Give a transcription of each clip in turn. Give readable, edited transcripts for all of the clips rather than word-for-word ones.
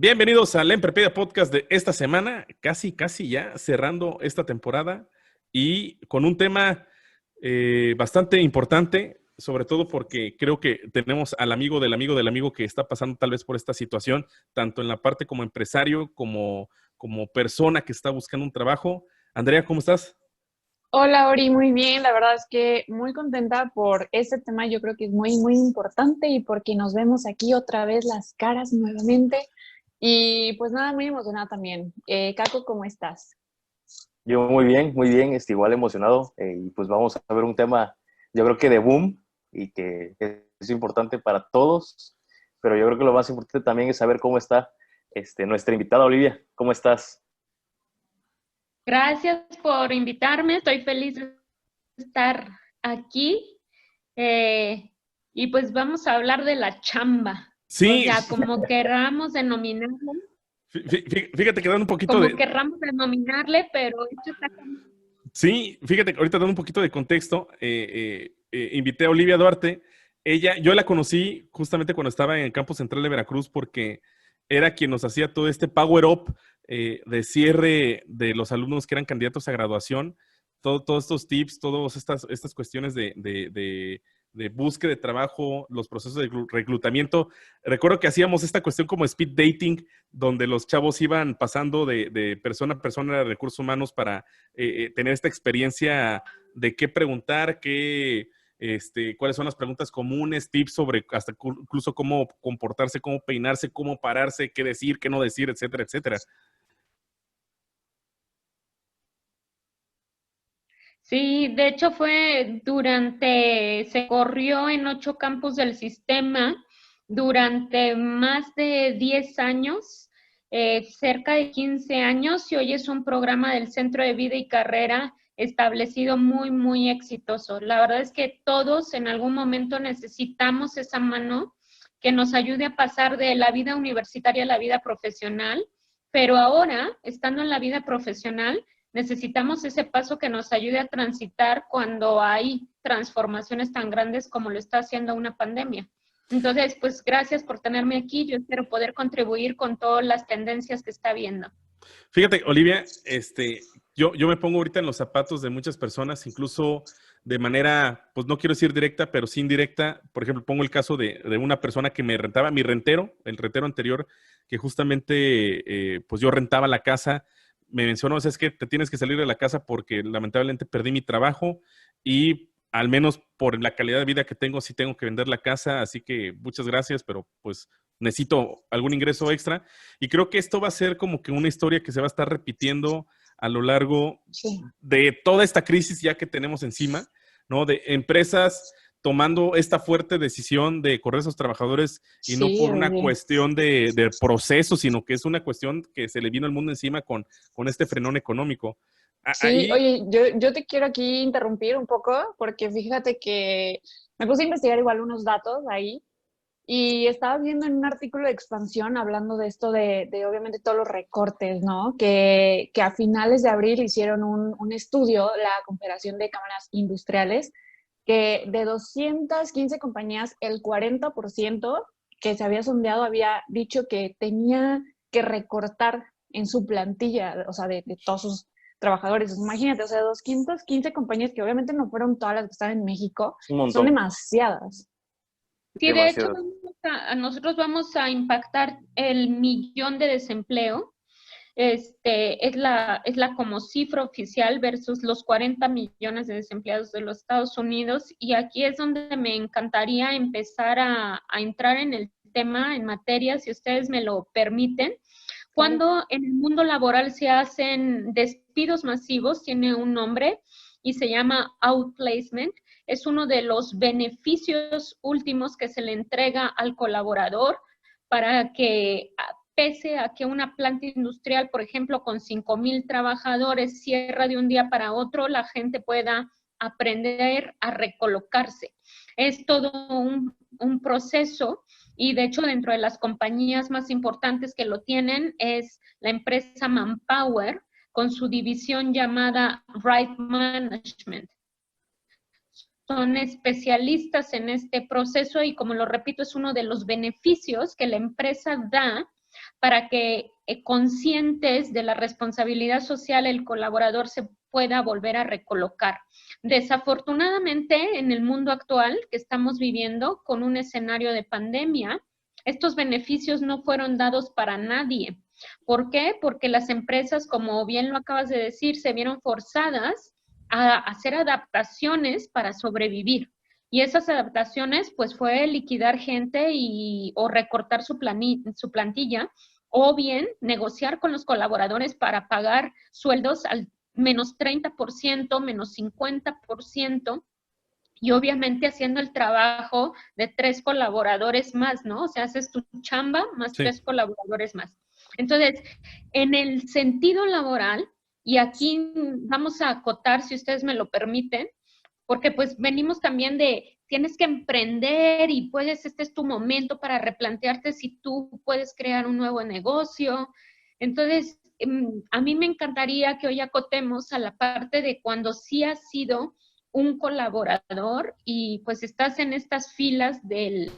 Bienvenidos al Emprepedia Podcast de esta semana, casi ya cerrando esta temporada y con un tema bastante importante, sobre todo porque creo que tenemos al amigo del amigo del amigo que está pasando tal vez por esta situación, tanto en la parte como empresario, como persona que está buscando un trabajo. Andrea, ¿cómo estás? Hola Ori, muy bien. La verdad es que muy contenta por este tema. Yo creo que es muy importante y porque nos vemos aquí otra vez las caras nuevamente. Y pues nada, muy emocionada también. Caco, ¿cómo estás? Yo muy bien, igual emocionado y pues vamos a ver un tema, yo creo que de boom y que es importante para todos, pero yo creo que lo más importante también es saber cómo está nuestra invitada Olivia. ¿Cómo estás? Gracias por invitarme, estoy feliz de estar aquí y pues vamos a hablar de la chamba, o Sí, sea, como querramos denominarle, fíjate que dando un poquito de... pero esto está... Sí, fíjate que ahorita dando un poquito de contexto, invité a Olivia Duarte. Yo la conocí justamente cuando estaba en el campus central de Veracruz porque era quien nos hacía todo este power up de cierre de los alumnos que eran candidatos a graduación. Todos estos tips, todas estas cuestiones de búsqueda de trabajo, los procesos de reclutamiento. Recuerdo que hacíamos esta cuestión como speed dating, donde los chavos iban pasando de persona a persona de recursos humanos para tener esta experiencia de qué preguntar, cuáles son las preguntas comunes, tips sobre hasta incluso cómo comportarse, cómo peinarse, cómo pararse, qué decir, qué no decir, etcétera, etcétera. Sí, de hecho se corrió en 8 campus del sistema durante más de 10 años, cerca de 15 años, y hoy es un programa del Centro de Vida y Carrera establecido muy exitoso. La verdad es que todos en algún momento necesitamos esa mano que nos ayude a pasar de la vida universitaria a la vida profesional, pero ahora, estando en la vida profesional, necesitamos ese paso que nos ayude a transitar cuando hay transformaciones tan grandes como lo está haciendo una pandemia. Entonces, pues gracias por tenerme aquí. Yo espero poder contribuir con todas las tendencias que está viendo. Fíjate, Olivia, yo me pongo ahorita en los zapatos de muchas personas, incluso de manera, pues no quiero decir directa, pero sí indirecta. Por ejemplo, pongo el caso de una persona que me rentaba, el rentero anterior, que justamente, pues yo rentaba la casa, me mencionó, es que te tienes que salir de la casa porque lamentablemente perdí mi trabajo y al menos por la calidad de vida que tengo, sí tengo que vender la casa, así que muchas gracias, pero pues necesito algún ingreso extra. Y creo que esto va a ser como que una historia que se va a estar repitiendo a lo largo de toda esta crisis ya que tenemos encima, ¿no? De empresas tomando esta fuerte decisión de correr a esos trabajadores y no Sí, por una oye. cuestión de proceso, sino que es una cuestión que se le vino al mundo encima con este frenón económico. Sí, Ahí, oye, yo te quiero aquí interrumpir un poco porque fíjate que me puse a investigar igual unos datos ahí. Y estaba viendo en un artículo de Expansión hablando de esto de obviamente todos los recortes, ¿no? Que a finales de abril hicieron un estudio, la Confederación de Cámaras Industriales, que de 215 compañías, el 40% que se había sondeado había dicho que tenía que recortar en su plantilla, o sea, de todos sus trabajadores. Imagínate, o sea, 215 compañías que obviamente no fueron todas las que están en México, Un son montón, demasiadas. Sí, de hecho, demasiado. nosotros vamos a impactar el 1,000,000 de desempleo. Es la como cifra oficial versus los 40 millones de desempleados de los Estados Unidos. Y aquí es donde me encantaría empezar a entrar en el tema, en materia, si ustedes me lo permiten. Claro. Cuando en el mundo laboral se hacen despidos masivos, tiene un nombre y se llama outplacement. Es uno de los beneficios últimos que se le entrega al colaborador para que, pese a que una planta industrial, por ejemplo, con 5,000 trabajadores cierra de un día para otro, la gente pueda aprender a recolocarse. Es todo un proceso y de hecho dentro de las compañías más importantes que lo tienen es la empresa Manpower con su división llamada Right Management. Son especialistas en este proceso y como lo repito, es uno de los beneficios que la empresa da para que conscientes de la responsabilidad social el colaborador se pueda volver a recolocar. Desafortunadamente, en el mundo actual que estamos viviendo con un escenario de pandemia, estos beneficios no fueron dados para nadie. ¿Por qué? Porque las empresas, como bien lo acabas de decir, se vieron forzadas a hacer adaptaciones para sobrevivir. Y esas adaptaciones, pues, fue liquidar gente o recortar su plantilla, o bien negociar con los colaboradores para pagar sueldos al menos 30%, menos 50%, y obviamente haciendo el trabajo de 3 colaboradores más, ¿no? O sea, haces tu chamba más Sí. 3 colaboradores más. Entonces, en el sentido laboral, y aquí vamos a acotar, si ustedes me lo permiten, porque pues venimos también de, tienes que emprender y puedes, este es tu momento para replantearte si tú puedes crear un nuevo negocio. Entonces, a mí me encantaría que hoy acotemos a la parte de cuando sí has sido un colaborador y pues estás en estas filas del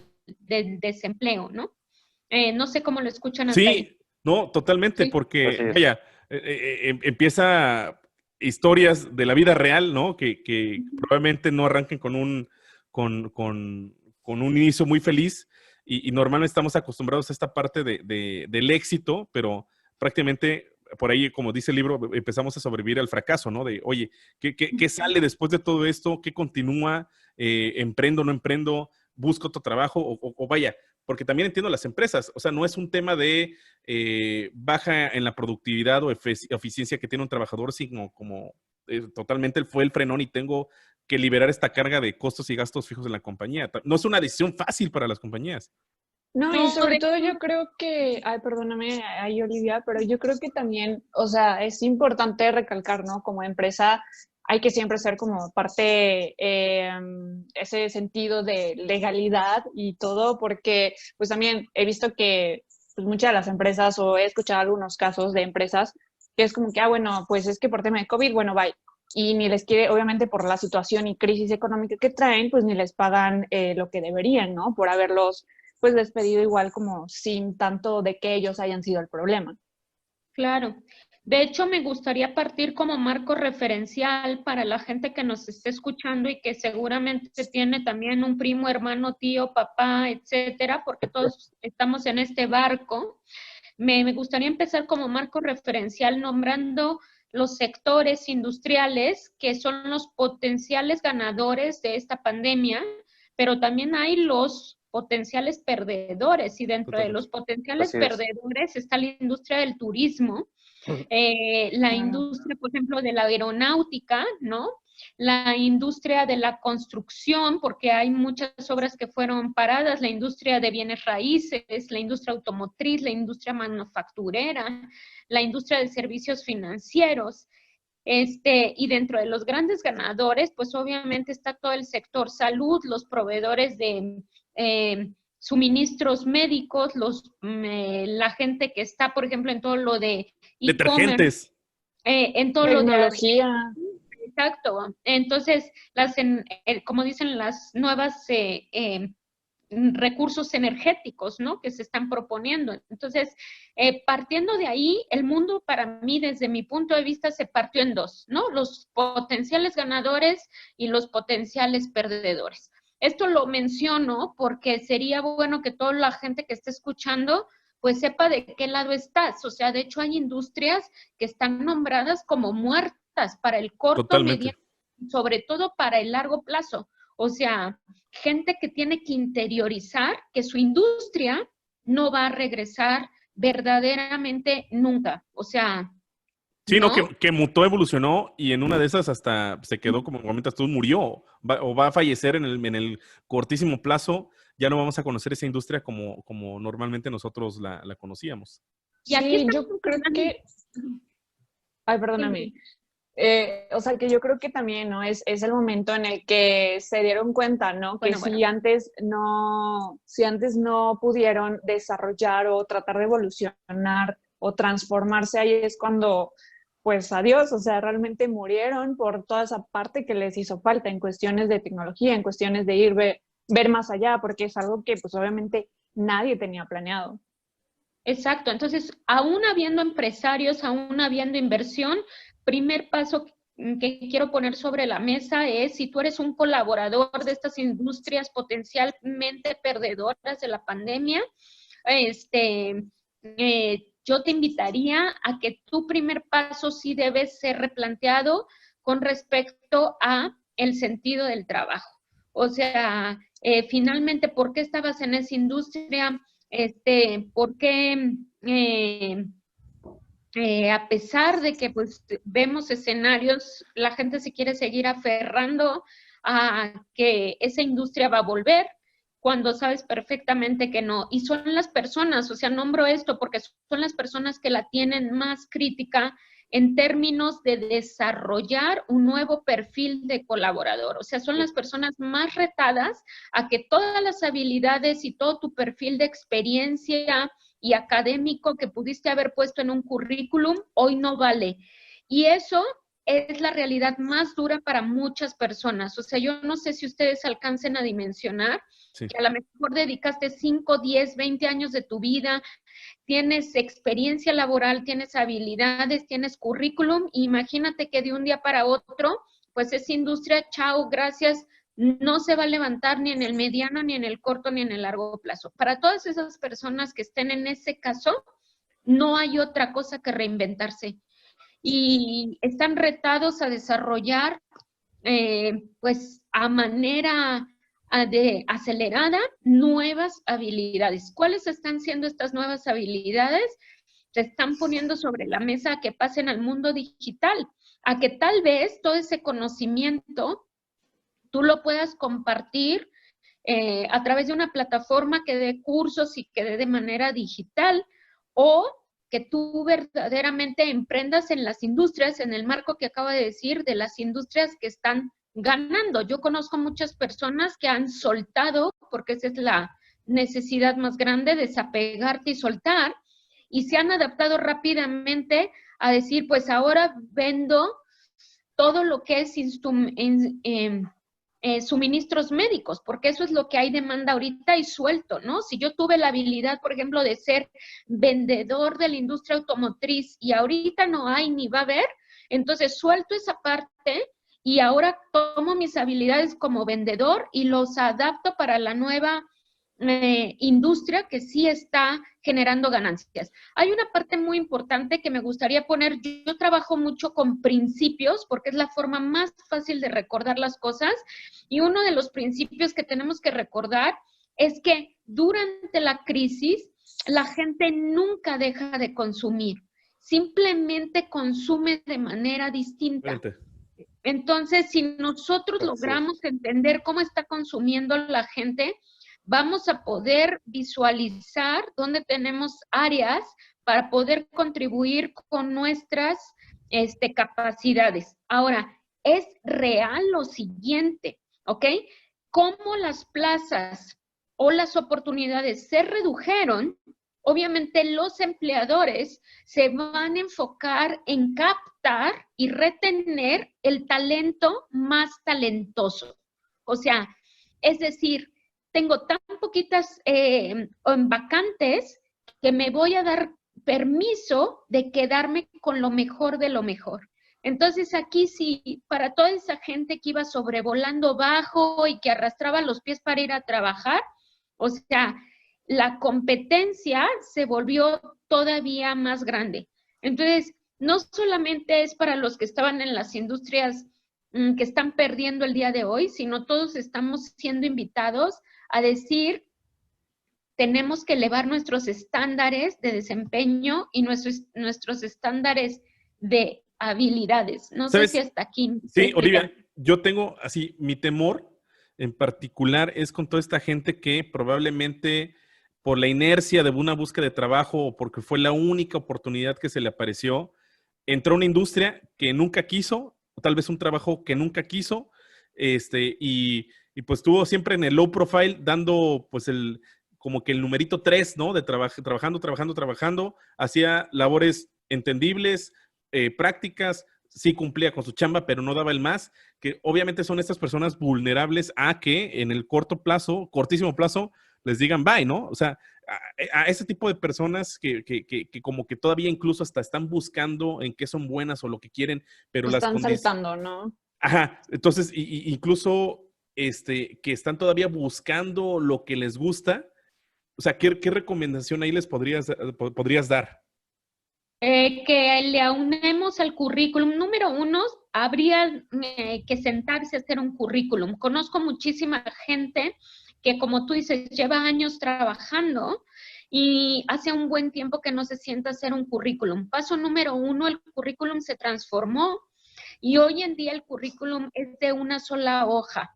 desempleo, ¿no? No sé cómo lo escuchan hasta ahí. Sí, no, totalmente, Sí. porque, Así es. vaya, empieza historias de la vida real, ¿no? Que probablemente no arranquen con un inicio muy feliz y normalmente estamos acostumbrados a esta parte del éxito, pero prácticamente por ahí, como dice el libro, empezamos a sobrevivir al fracaso, ¿no? De, oye, ¿qué sale después de todo esto? ¿Qué continúa? ¿Emprendo, no emprendo? ¿Busco otro trabajo? O vaya, porque también entiendo las empresas, o sea, no es un tema de baja en la productividad o eficiencia que tiene un trabajador, sino como totalmente fue el frenón y tengo que liberar esta carga de costos y gastos fijos en la compañía. No es una decisión fácil para las compañías. No, y No, sobre de todo hecho, yo creo que, ay, perdóname, ahí Olivia, pero yo creo que también, o sea, es importante recalcar, ¿no? Como empresa hay que siempre ser como parte, ese sentido de legalidad y todo, porque pues también he visto que pues, muchas de las empresas, o he escuchado algunos casos de empresas, que es como que, ah, bueno, pues es que por tema de COVID, bueno, bye. Y ni les quiere, obviamente por la situación y crisis económica que traen, pues ni les pagan lo que deberían, ¿no? Por haberlos pues despedido igual como sin tanto de que ellos hayan sido el problema. claro. De hecho, me gustaría partir como marco referencial para la gente que nos esté escuchando y que seguramente tiene también un primo, hermano, tío, papá, etcétera, porque todos estamos en este barco. Me gustaría empezar como marco referencial nombrando los sectores industriales que son los potenciales ganadores de esta pandemia, pero también hay los potenciales perdedores, y dentro de los Totalmente. potenciales Así es. perdedores está la industria del turismo, la Claro. industria, por ejemplo, de la aeronáutica, ¿no? La industria de la construcción, porque hay muchas obras que fueron paradas, la industria de bienes raíces, la industria automotriz, la industria manufacturera, la industria de servicios financieros. Y dentro de los grandes ganadores, pues obviamente está todo el sector salud, los proveedores de suministros médicos, la gente que está, por ejemplo, en todo lo de e-commerce, Detergentes. en todo lo de Tecnología. exacto. Entonces, como dicen las nuevas recursos energéticos, ¿no? Que se están proponiendo. Entonces, partiendo de ahí, el mundo para mí, desde mi punto de vista, se partió en dos, ¿no? Los potenciales ganadores y los potenciales perdedores. Esto lo menciono porque sería bueno que toda la gente que esté escuchando pues sepa de qué lado estás. O sea, de hecho hay industrias que están nombradas como muertas para el corto, Totalmente. mediano, sobre todo para el largo plazo. O sea, gente que tiene que interiorizar que su industria no va a regresar verdaderamente nunca. O sea, Sí, no, ¿no? que mutó, evolucionó y en una de esas hasta se quedó, como comentas tú, murió o va a fallecer en el cortísimo plazo. Ya no vamos a conocer esa industria como normalmente nosotros la conocíamos. Y aquí Sí, estamos yo creo hablando. que, ay, perdóname. O sea, que yo creo que también, ¿no? Es el momento en el que se dieron cuenta, ¿no? Que Bueno. si antes no pudieron desarrollar o tratar de evolucionar o transformarse, ahí es cuando, pues adiós, o sea, realmente murieron por toda esa parte que les hizo falta en cuestiones de tecnología, en cuestiones de ver más allá, porque es algo que pues obviamente nadie tenía planeado. Exacto. Entonces, aún habiendo empresarios, aún habiendo inversión, primer paso que quiero poner sobre la mesa es, si tú eres un colaborador de estas industrias potencialmente perdedoras de la pandemia, yo te invitaría a que tu primer paso sí debe ser replanteado con respecto a el sentido del trabajo. O sea, finalmente, ¿por qué estabas en esa industria? ¿Por qué a pesar de que pues vemos escenarios, la gente se quiere seguir aferrando a que esa industria va a volver, cuando sabes perfectamente que no? Y son las personas, o sea, nombro esto porque son las personas que la tienen más crítica en términos de desarrollar un nuevo perfil de colaborador. O sea, son las personas más retadas a que todas las habilidades y todo tu perfil de experiencia y académico que pudiste haber puesto en un currículum, hoy no vale. Y eso es la realidad más dura para muchas personas. O sea, yo no sé si ustedes alcancen a dimensionar que a lo mejor dedicaste 5, 10, 20 años de tu vida, tienes experiencia laboral, tienes habilidades, tienes currículum, y imagínate que de un día para otro, pues esa industria, chao, gracias, no se va a levantar ni en el mediano, ni en el corto, ni en el largo plazo. Para todas esas personas que estén en ese caso, no hay otra cosa que reinventarse. Y están retados a desarrollar, pues a manera de acelerada, nuevas habilidades. ¿Cuáles están siendo estas nuevas habilidades? Se están poniendo sobre la mesa a que pasen al mundo digital, a que tal vez todo ese conocimiento tú lo puedas compartir a través de una plataforma que dé cursos y que dé de manera digital, o que tú verdaderamente emprendas en las industrias, en el marco que acabo de decir, de las industrias que están ganando. Yo conozco muchas personas que han soltado, porque esa es la necesidad más grande, desapegarte y soltar, y se han adaptado rápidamente a decir, pues ahora vendo todo lo que es suministros médicos, porque eso es lo que hay demanda ahorita, y suelto, ¿no? Si yo tuve la habilidad, por ejemplo, de ser vendedor de la industria automotriz y ahorita no hay ni va a haber, entonces suelto esa parte y ahora tomo mis habilidades como vendedor y los adapto para la nueva industria que sí está generando ganancias. Hay una parte muy importante que me gustaría poner. Yo trabajo mucho con principios porque es la forma más fácil de recordar las cosas, y uno de los principios que tenemos que recordar es que durante la crisis la gente nunca deja de consumir, simplemente consume de manera distinta. Entonces, si nosotros logramos entender cómo está consumiendo la gente, vamos a poder visualizar dónde tenemos áreas para poder contribuir con nuestras capacidades. Ahora, es real lo siguiente, ¿ok? Cómo las plazas o las oportunidades se redujeron, obviamente los empleadores se van a enfocar en captar y retener el talento más talentoso. O sea, es decir, tengo tan poquitas vacantes que me voy a dar permiso de quedarme con lo mejor de lo mejor. Entonces aquí sí, para toda esa gente que iba sobrevolando bajo y que arrastraba los pies para ir a trabajar, o sea, la competencia se volvió todavía más grande. Entonces, no solamente es para los que estaban en las industrias que están perdiendo el día de hoy, sino todos estamos siendo invitados a decir, tenemos que elevar nuestros estándares de desempeño y nuestros estándares de habilidades. No sé si hasta aquí. Sí, Olivia, yo tengo así, mi temor en particular es con toda esta gente que probablemente por la inercia de una búsqueda de trabajo o porque fue la única oportunidad que se le apareció, entró a una industria que nunca quiso, o tal vez un trabajo que nunca quiso, y pues estuvo siempre en el low profile dando pues como que el numerito 3, ¿no? De trabajando, hacía labores entendibles, prácticas, sí cumplía con su chamba, pero no daba el más, que obviamente son estas personas vulnerables a que en el cortísimo plazo, les digan bye, ¿no? O sea, a ese tipo de personas que como que todavía incluso hasta están buscando en qué son buenas o lo que quieren, pero las Están condiciones... saltando, ¿no? Ajá, entonces incluso que están todavía buscando lo que les gusta. O sea, ¿qué recomendación ahí les podrías dar? Que le aunemos al currículum. Número uno, habría que sentarse a hacer un currículum. Conozco muchísima gente que, como tú dices, lleva años trabajando y hace un buen tiempo que no se sienta a hacer un currículum. Paso número uno, el currículum se transformó y hoy en día el currículum es de una sola hoja.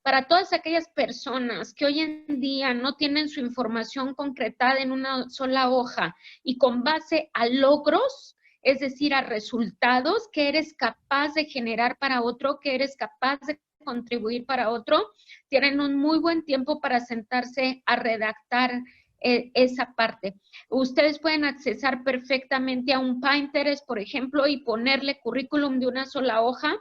Para todas aquellas personas que hoy en día no tienen su información concretada en una sola hoja y con base a logros, es decir, a resultados que eres capaz de generar para otro, que eres capaz de contribuir para otro, tienen un muy buen tiempo para sentarse a redactar esa parte. Ustedes pueden accesar perfectamente a un Pinterest, por ejemplo, y ponerle currículum de una sola hoja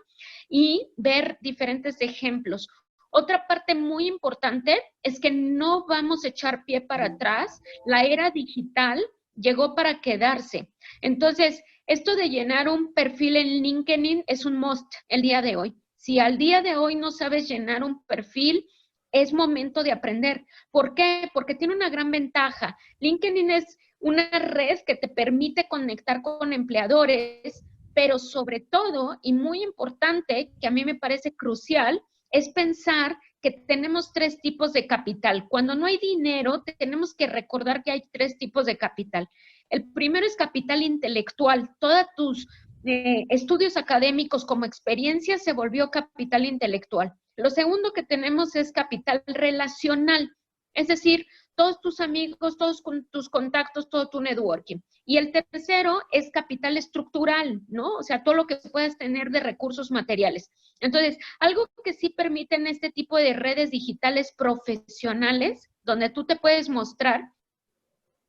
y ver diferentes ejemplos. Otra parte muy importante es que no vamos a echar pie para atrás. La era digital llegó para quedarse. Entonces, esto de llenar un perfil en LinkedIn es un must el día de hoy. Si al día de hoy no sabes llenar un perfil, es momento de aprender. ¿Por qué? Porque tiene una gran ventaja. LinkedIn es una red que te permite conectar con empleadores, pero sobre todo, y muy importante, que a mí me parece crucial, es pensar que tenemos 3 tipos de capital. Cuando no hay dinero, tenemos que recordar que hay 3 tipos de capital. El primero es capital intelectual. Todos tus estudios académicos como experiencia se volvió capital intelectual. Lo segundo que tenemos es capital relacional, es decir, todos tus amigos, todos tus contactos, todo tu networking. Y el tercero es capital estructural, ¿no? O sea, todo lo que puedas tener de recursos materiales. Entonces, algo que sí permiten este tipo de redes digitales profesionales, donde tú te puedes mostrar,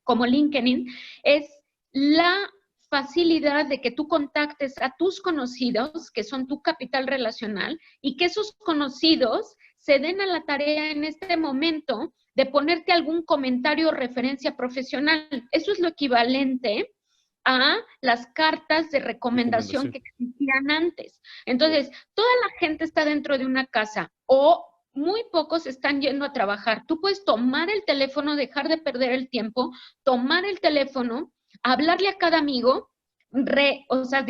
como LinkedIn, es la facilidad de que tú contactes a tus conocidos, que son tu capital relacional, y que esos conocidos se den a la tarea en este momento de ponerte algún comentario o referencia profesional. Eso es lo equivalente a las cartas de recomendación que existían antes. Entonces, toda la gente está dentro de una casa o muy pocos están yendo a trabajar. Tú puedes tomar el teléfono, dejar de perder el tiempo, tomar el teléfono, hablarle a cada amigo,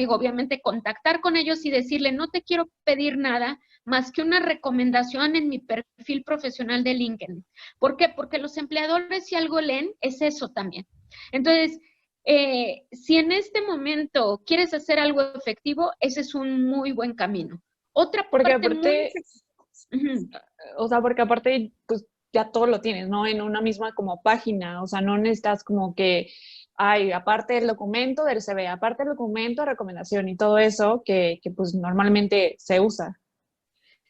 obviamente contactar con ellos y decirle, no te quiero pedir nada más que una recomendación en mi perfil profesional de LinkedIn. ¿Por qué? Porque los empleadores, si algo leen, es eso también. Entonces, si en este momento quieres hacer algo efectivo, ese es un muy buen camino. Otra porque parte aparte, o sea, porque aparte, pues ya todo lo tienes, ¿no? En una misma como página, o sea, no necesitas como que, ay, aparte del documento del CV, aparte del documento de recomendación y todo eso que pues normalmente se usa.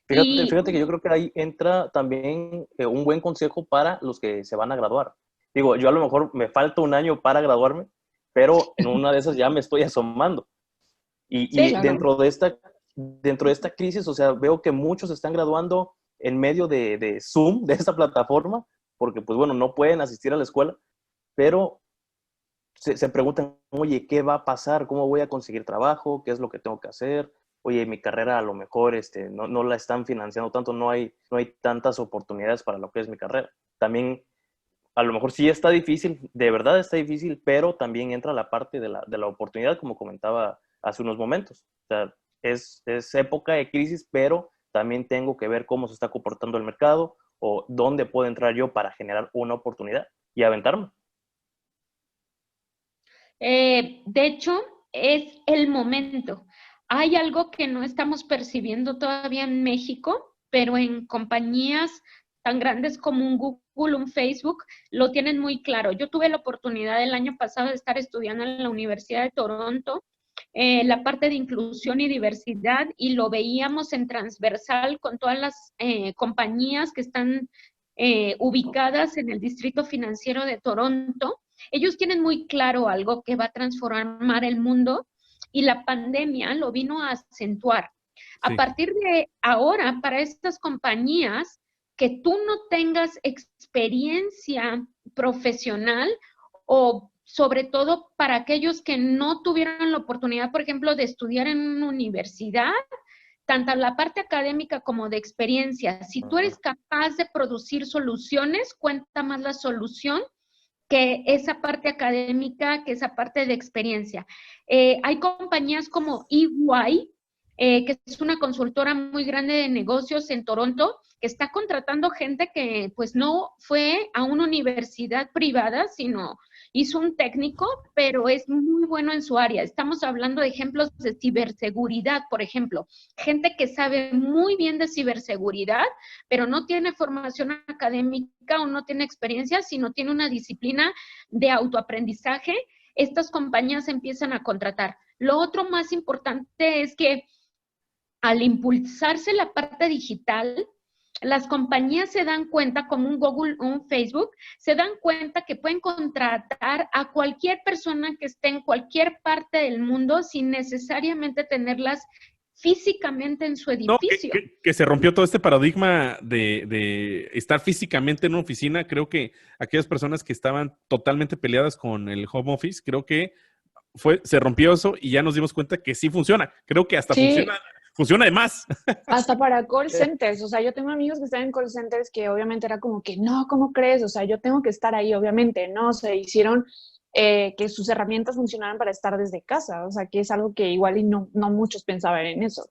Fíjate que yo creo que ahí entra también un buen consejo para los que se van a graduar. Digo, yo a lo mejor me falta un año para graduarme, pero en una de esas ya me estoy asomando. Y, Sí, y claro. dentro de esta crisis, o sea, veo que muchos están graduando en medio de Zoom, de esta plataforma, porque pues bueno, no pueden asistir a la escuela, pero se preguntan, oye, ¿qué va a pasar? ¿Cómo voy a conseguir trabajo? ¿Qué es lo que tengo que hacer? Oye, mi carrera a lo mejor no la están financiando tanto, no hay tantas oportunidades para lo que es mi carrera. También, a lo mejor sí está difícil, de verdad está difícil, pero también entra la parte de la oportunidad, como comentaba hace unos momentos. O sea, es época de crisis, pero también tengo que ver cómo se está comportando el mercado o dónde puedo entrar yo para generar una oportunidad y aventarme. De hecho, es el momento. Hay algo que no estamos percibiendo todavía en México, pero en compañías tan grandes como un Google, un Facebook, lo tienen muy claro. Yo tuve la oportunidad el año pasado de estar estudiando en la Universidad de Toronto, la parte de inclusión y diversidad, y lo veíamos en transversal con todas las compañías que están ubicadas en el distrito financiero de Toronto. Ellos tienen muy claro algo que va a transformar el mundo y la pandemia lo vino a acentuar. Sí. A partir de ahora, para estas compañías, que tú no tengas experiencia profesional o sobre todo para aquellos que no tuvieron la oportunidad, por ejemplo, de estudiar en una universidad, tanto la parte académica como de experiencia. Si tú eres capaz de producir soluciones, cuenta más la solución que esa parte académica, que esa parte de experiencia. Hay compañías como EY, que es una consultora muy grande de negocios en Toronto, que está contratando gente que pues no fue a una universidad privada, sino hizo un técnico, pero es muy bueno en su área. Estamos hablando de ejemplos de ciberseguridad, por ejemplo. Gente que sabe muy bien de ciberseguridad, pero no tiene formación académica o no tiene experiencia, sino tiene una disciplina de autoaprendizaje. Estas compañías empiezan a contratar. Lo otro más importante es que al impulsarse la parte digital, las compañías se dan cuenta, como un Google o un Facebook, se dan cuenta que pueden contratar a cualquier persona que esté en cualquier parte del mundo sin necesariamente tenerlas físicamente en su No, edificio. que se rompió todo este paradigma de estar físicamente en una oficina. Creo que aquellas personas que estaban totalmente peleadas con el home office, creo que se rompió eso y ya nos dimos cuenta que sí funciona. Creo que hasta Sí, funciona de más. hasta para call centers. O sea, yo tengo amigos que están en call centers que obviamente era como que, no, ¿cómo crees? O sea, yo tengo que estar ahí, obviamente, ¿no? Se hicieron que sus herramientas funcionaran para estar desde casa. O sea, que es algo que igual y no muchos pensaban en eso.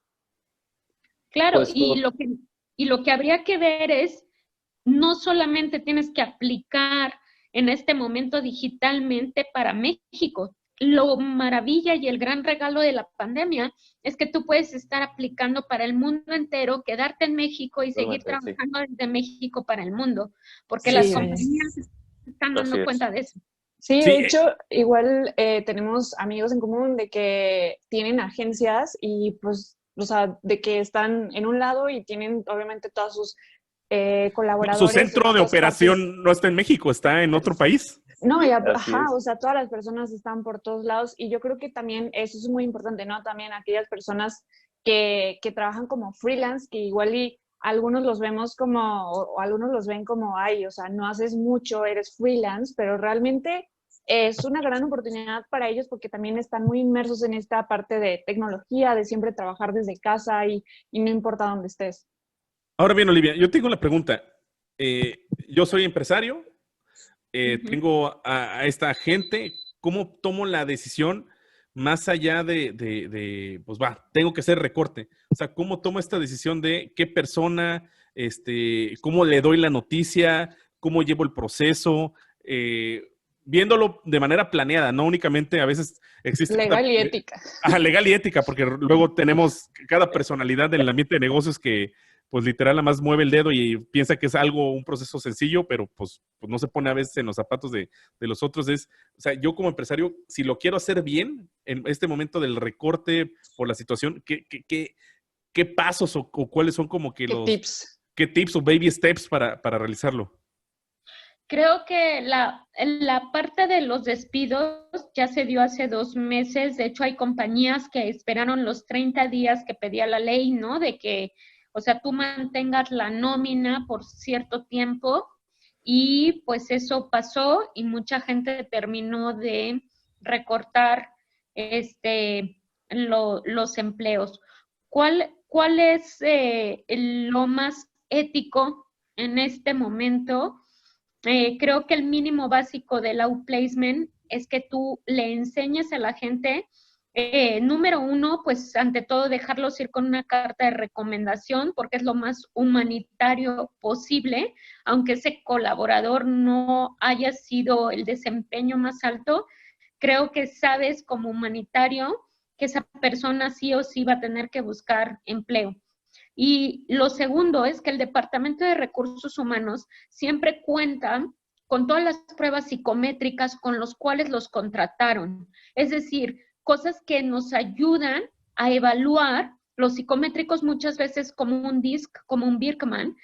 Claro, Pues y lo que habría que ver es, no solamente tienes que aplicar en este momento digitalmente para México. Lo maravilla y el gran regalo de la pandemia es que tú puedes estar aplicando para el mundo entero, quedarte en México y seguir totalmente, sí. trabajando desde México para el mundo, porque las Sí, Sí, compañías se están así dando es. cuenta de eso. sí, Sí, de hecho, igual tenemos amigos en común de que tienen agencias y pues, o sea, de que están en un lado y tienen obviamente todos sus su colaboradores en centro de otras partes. operación no está en México, está en otro país. No, y Así ajá, es. o sea, todas las personas están por todos lados y yo creo que también eso es muy importante, ¿no? También aquellas personas que trabajan como freelance, que igual y algunos los vemos como, o algunos los ven como, ay, o sea, no haces mucho, eres freelance, pero realmente es una gran oportunidad para ellos porque también están muy inmersos en esta parte de tecnología, de siempre trabajar desde casa y no importa dónde estés. Ahora bien, Olivia, yo tengo la pregunta. Yo soy empresario, Ujú. tengo a esta gente. ¿Cómo tomo la decisión más allá pues va, tengo que hacer recorte? O sea, ¿cómo tomo esta decisión de qué persona, cómo le doy la noticia, cómo llevo el proceso? Viéndolo de manera planeada, no únicamente a veces existe Legal y ética. legal y ética, porque luego tenemos cada personalidad en el ambiente de negocios que pues literal nada más mueve el dedo y piensa que es algo, un proceso sencillo, pero pues no se pone a veces en los zapatos de los otros. O sea, yo como empresario, si lo quiero hacer bien en este momento del recorte por la situación, ¿qué pasos o cuáles son como que ¿Qué tips? qué tips o baby steps para realizarlo? Creo que la parte de los despidos ya se dio hace 2 meses. De hecho, hay compañías que esperaron los 30 días que pedía la ley, ¿no? De que, o sea, tú mantengas la nómina por cierto tiempo y pues eso pasó y mucha gente terminó de recortar los empleos. ¿Cuál es lo más ético en este momento? Creo que el mínimo básico del outplacement es que tú le enseñes a la gente, número uno, pues ante todo dejarlos ir con una carta de recomendación, porque es lo más humanitario posible, aunque ese colaborador no haya sido el desempeño más alto, creo que sabes como humanitario que esa persona sí o sí va a tener que buscar empleo. Y lo segundo es que el Departamento de Recursos Humanos siempre cuenta con todas las pruebas psicométricas con los cuales los contrataron. Es decir, cosas que nos ayudan a evaluar. Los psicométricos muchas veces como un DISC, como un Birkman,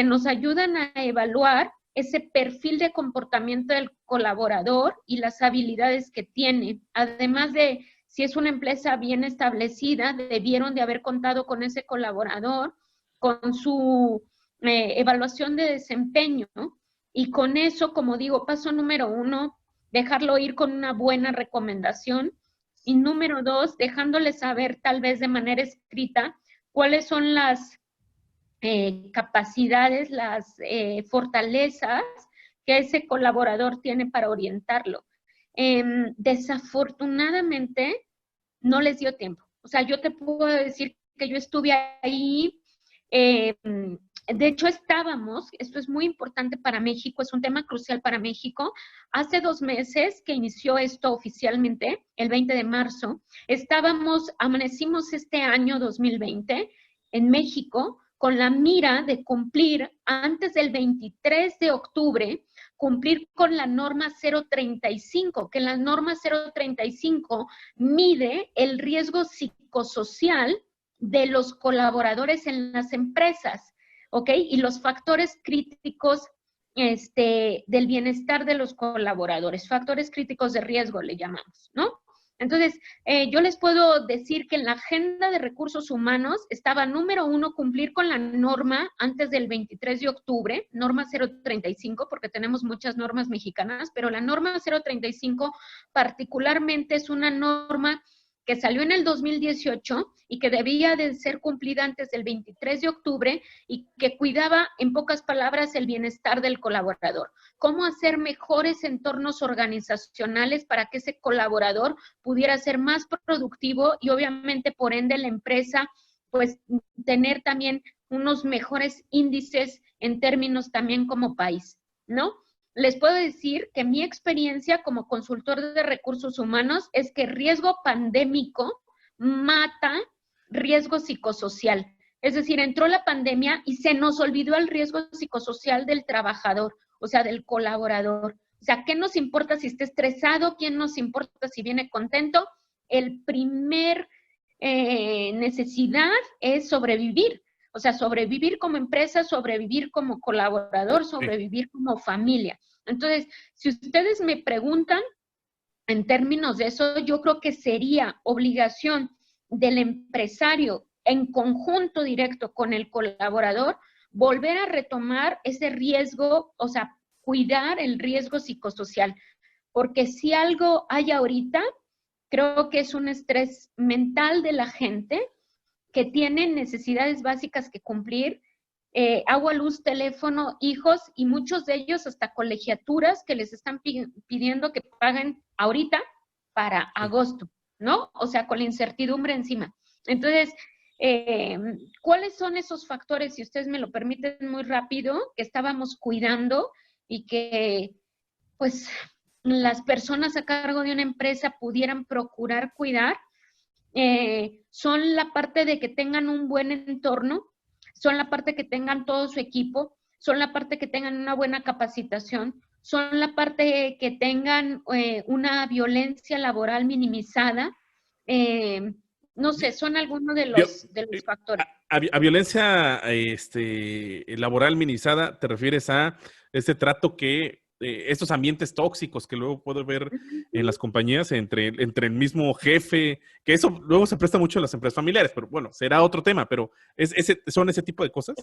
nos ayudan a evaluar ese perfil de comportamiento del colaborador y las habilidades que tiene. Además de si es una empresa bien establecida, debieron de haber contado con ese colaborador, con su evaluación de desempeño, ¿no? Y con eso, como digo, paso número 1, dejarlo ir con una buena recomendación. Y número 2, dejándole saber tal vez de manera escrita cuáles son las capacidades, las fortalezas que ese colaborador tiene para orientarlo. Desafortunadamente, no les dio tiempo. O sea, yo te puedo decir que yo estuve ahí, de hecho estábamos, esto es muy importante para México, es un tema crucial para México, hace 2 meses que inició esto oficialmente, el 20 de marzo, amanecimos este año 2020 en México con la mira de cumplir antes del 23 de octubre, cumplir con la norma 035, que la norma 035 mide el riesgo psicosocial de los colaboradores en las empresas, ¿ok? Y los factores críticos del bienestar de los colaboradores, factores críticos de riesgo le llamamos, ¿no? Entonces, yo les puedo decir que en la agenda de recursos humanos estaba número 1, cumplir con la norma antes del 23 de octubre, norma 035, porque tenemos muchas normas mexicanas, pero la norma 035 particularmente es una norma que salió en el 2018 y que debía de ser cumplida antes del 23 de octubre y que cuidaba, en pocas palabras, el bienestar del colaborador. Cómo hacer mejores entornos organizacionales para que ese colaborador pudiera ser más productivo y obviamente, por ende, la empresa, pues, tener también unos mejores índices en términos también como país, ¿no? Les puedo decir que mi experiencia como consultor de recursos humanos es que riesgo pandémico mata riesgo psicosocial. Es decir, entró la pandemia y se nos olvidó el riesgo psicosocial del trabajador, o sea, del colaborador. O sea, ¿qué nos importa si está estresado? ¿Quién nos importa si viene contento? El primer necesidad es sobrevivir. O sea, sobrevivir como empresa, sobrevivir como colaborador, sobrevivir como familia. Entonces, si ustedes me preguntan en términos de eso, yo creo que sería obligación del empresario en conjunto directo con el colaborador volver a retomar ese riesgo, o sea, cuidar el riesgo psicosocial. Porque si algo hay ahorita, creo que es un estrés mental de la gente que tienen necesidades básicas que cumplir, agua, luz, teléfono, hijos, y muchos de ellos hasta colegiaturas que les están pidiendo que paguen ahorita para agosto, ¿no? O sea, con la incertidumbre encima. Entonces, ¿cuáles son esos factores, si ustedes me lo permiten muy rápido, que estábamos cuidando y que, pues, las personas a cargo de una empresa pudieran procurar cuidar? Son la parte de que tengan un buen entorno, son la parte que tengan todo su equipo, son la parte que tengan una buena capacitación, son la parte que tengan una violencia laboral minimizada. No sé, son algunos de los factores. A violencia laboral minimizada, ¿te refieres a este trato que estos ambientes tóxicos que luego puedo ver en las compañías entre el mismo jefe, que eso luego se presta mucho a las empresas familiares, pero bueno, será otro tema, pero ¿son ese tipo de cosas?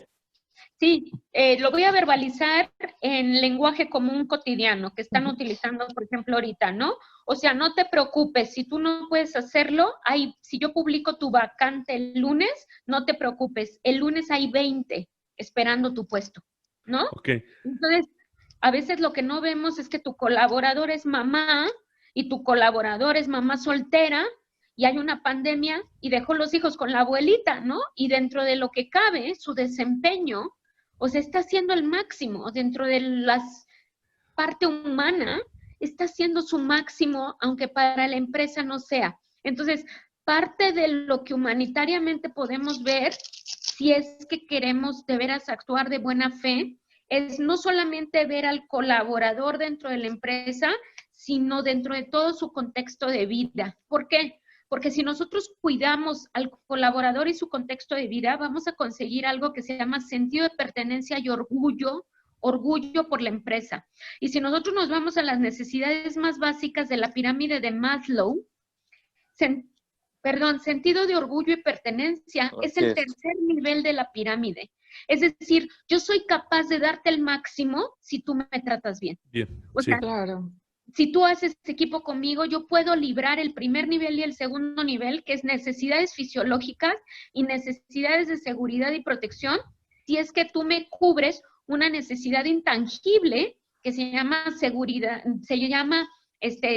Sí, lo voy a verbalizar en lenguaje común cotidiano que están utilizando, por ejemplo, ahorita, ¿no? O sea, no te preocupes, si tú no puedes hacerlo, si yo publico tu vacante el lunes, no te preocupes, el lunes hay 20 esperando tu puesto, ¿no? Ok. Entonces, a veces lo que no vemos es que tu colaborador es mamá y tu colaborador es mamá soltera y hay una pandemia y dejó los hijos con la abuelita, ¿no? Y dentro de lo que cabe, su desempeño, o sea, está haciendo el máximo dentro de la parte humana, está haciendo su máximo, aunque para la empresa no sea. Entonces, parte de lo que humanitariamente podemos ver, si es que queremos de veras actuar de buena fe, es no solamente ver al colaborador dentro de la empresa, sino dentro de todo su contexto de vida. ¿Por qué? Porque si nosotros cuidamos al colaborador y su contexto de vida, vamos a conseguir algo que se llama sentido de pertenencia y orgullo por la empresa. Y si nosotros nos vamos a las necesidades más básicas de la pirámide de Maslow, sentido de orgullo y pertenencia es el tercer nivel de la pirámide. Es decir, yo soy capaz de darte el máximo si tú me tratas bien. Bien, O sí. sea, Claro. si tú haces equipo conmigo, yo puedo librar el primer nivel y el segundo nivel, que es necesidades fisiológicas y necesidades de seguridad y protección, si es que tú me cubres una necesidad intangible que se llama seguridad, se llama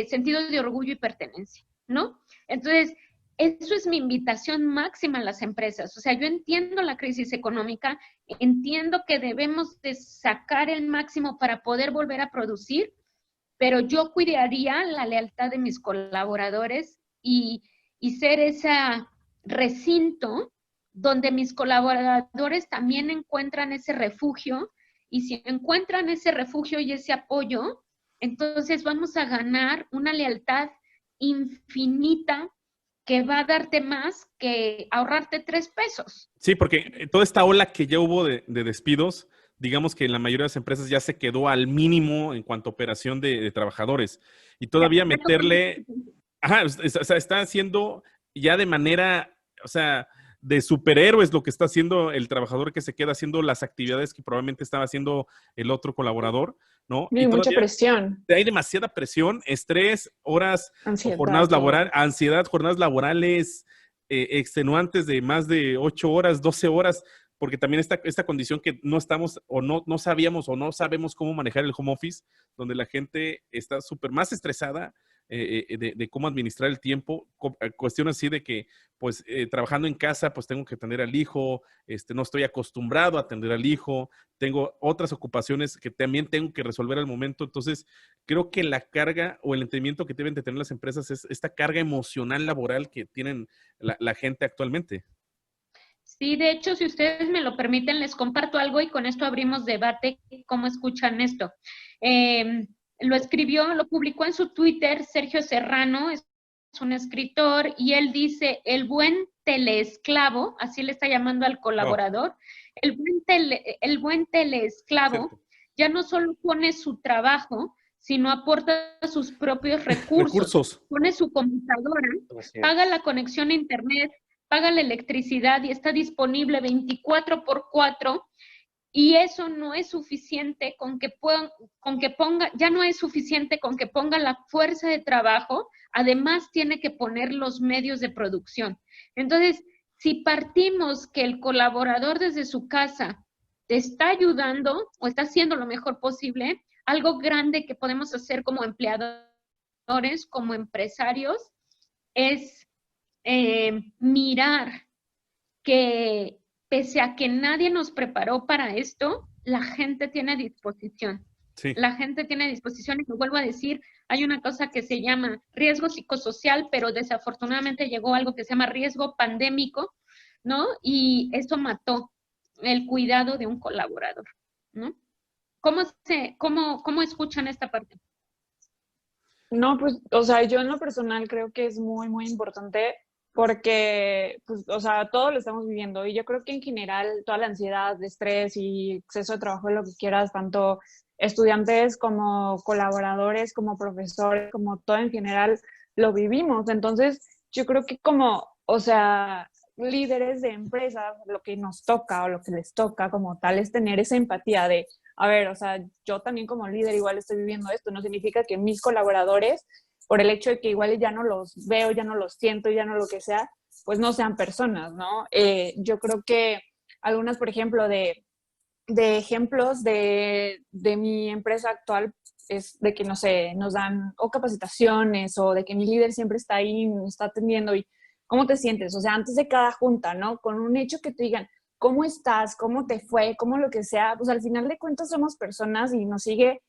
sentido de orgullo y pertenencia, ¿no? Entonces, eso es mi invitación máxima a las empresas. O sea, yo entiendo la crisis económica, entiendo que debemos de sacar el máximo para poder volver a producir, pero yo cuidaría la lealtad de mis colaboradores y ser ese recinto donde mis colaboradores también encuentran ese refugio, y si encuentran ese refugio y ese apoyo, entonces vamos a ganar una lealtad infinita que va a darte más que ahorrarte 3 pesos. Sí, porque toda esta ola que ya hubo de despidos, digamos que en la mayoría de las empresas ya se quedó al mínimo en cuanto a operación de trabajadores. Y todavía meterle, ajá, o sea, está haciendo ya de manera, o sea, de superhéroes lo que está haciendo el trabajador que se queda haciendo las actividades que probablemente estaba haciendo el otro colaborador, ¿no? Y Y mucha todavía presión, hay demasiada presión, estrés, horas o ansiedad, jornadas todo. laborales, ansiedad, jornadas laborales extenuantes de más de 8 horas, 12 horas, porque también esta condición que no estamos o no sabíamos o no sabemos cómo manejar el home office, donde la gente está súper más estresada de cómo administrar el tiempo, cuestiones así de que, pues, trabajando en casa, pues tengo que atender al hijo, no estoy acostumbrado a atender al hijo, tengo otras ocupaciones que también tengo que resolver al momento. Entonces, creo que la carga o el entendimiento que deben de tener las empresas es esta carga emocional laboral que tienen la gente actualmente. Sí, de hecho, si ustedes me lo permiten, les comparto algo y con esto abrimos debate, cómo escuchan esto. Lo publicó en su Twitter Sergio Serrano, es un escritor, y él dice, el buen teleesclavo, así le está llamando al colaborador, el buen teleesclavo Cierto. ya no solo pone su trabajo, sino aporta sus propios recursos. Recursos. Pone su computadora, paga la conexión a internet, paga la electricidad y está disponible 24/4, y eso no es suficiente ya no es suficiente con que ponga la fuerza de trabajo, además tiene que poner los medios de producción. Entonces, si partimos que el colaborador desde su casa te está ayudando o está haciendo lo mejor posible, algo grande que podemos hacer como empleadores, como empresarios, es mirar que pese a que nadie nos preparó para esto, la gente tiene disposición. Sí. La gente tiene disposición, y lo vuelvo a decir, hay una cosa que se llama riesgo psicosocial, pero desafortunadamente llegó algo que se llama riesgo pandémico, ¿no? Y eso mató el cuidado de un colaborador, ¿no? ¿Cómo escuchan esta parte? No, pues, o sea, yo en lo personal creo que es muy, muy importante porque, pues, o sea, todo lo estamos viviendo y yo creo que en general toda la ansiedad, estrés y exceso de trabajo, lo que quieras, tanto estudiantes como colaboradores, como profesores, como todo en general, lo vivimos. Entonces, yo creo que como, o sea, líderes de empresas, lo que nos toca o lo que les toca como tal es tener esa empatía de, a ver, o sea, yo también como líder igual estoy viviendo esto, no significa que mis colaboradores, por el hecho de que igual ya no los veo, ya no los siento, ya no lo que sea, pues no sean personas, ¿no? Yo creo que algunas, por ejemplo, de ejemplos de mi empresa actual es de que, no sé, nos dan o capacitaciones o de que mi líder siempre está ahí, nos está atendiendo y ¿cómo te sientes? O sea, antes de cada junta, ¿no? Con un hecho que te digan, ¿cómo estás? ¿Cómo te fue? ¿Cómo lo que sea? Pues al final de cuentas somos personas y nos sigue